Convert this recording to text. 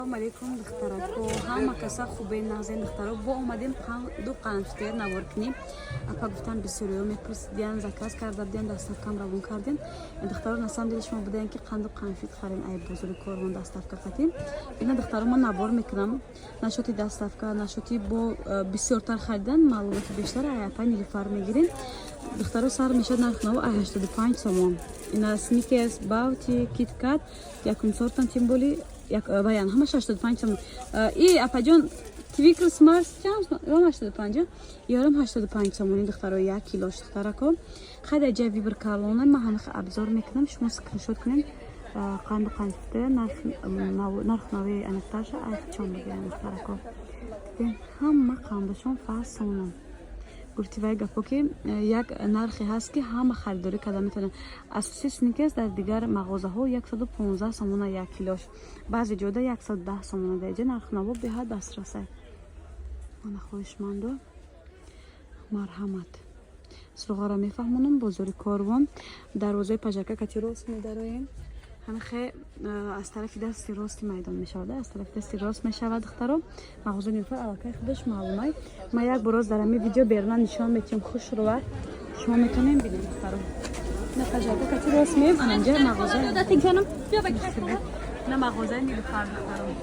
السلام علیکم دخترکو همه کسا خوبه نازن دخترو با اومدیم دو قنفته نوار کنیم اپا گفتن بسیاریو میپرسیدین زکاس کرده بودین دستافکم روون کردین دخترو نسام دیل شما بودین که قندو قنفت خرین ای بزرگ کارون دستافکا کتیم اینا دخترو من نوار میکنم نشوتی دستافکا نشوتی با بسیارتر خریدن معلومات بیشتر ای اپا نیلوفر میگیرین دخترو سر میشد نرخ نو 85 سوم اینا سنیکرز باوتی کیت کات یکم سورتن تیمبولی یک بیان همه 85 سوم ای اپا جون تویکرس مارس چند روم 85 یارم 85 سوم این دخترو یک کیلوش دختره کو خیلی جوی بر کارلونه ما هم ابزار میکنم شما اسکرین شات کنین قند قنفته نرخ نوی انتاش ای چون بگیرن دختره کو همه قندشون فاسونن گفتی وای گپو که یک نرخی هست که همه خریداری کرده میتونن اساسی سنیکرز در دیگر مغازه ها 115 سوم یک کیلوش بعضی جوده 110 سوم دیگه نرخ نو به حد دسترسه من خوشمندو مرحمت سرغارا میفهمونم بزرگ کاروان دروازه پژاکه کتی راست میداریم همه خیلی از طرف دستی راست میدان میشود از طرف دستی راست میشود دخترم مغازه نیفر علاقه خودش معلومه ما یک بروز در این ویدیو بیرون نشان میتیم خوش رو شما میتونین ببینید دخترم نه پژاکه کتی راست میم اینجا مغازه نه مغازه نیفر دخترم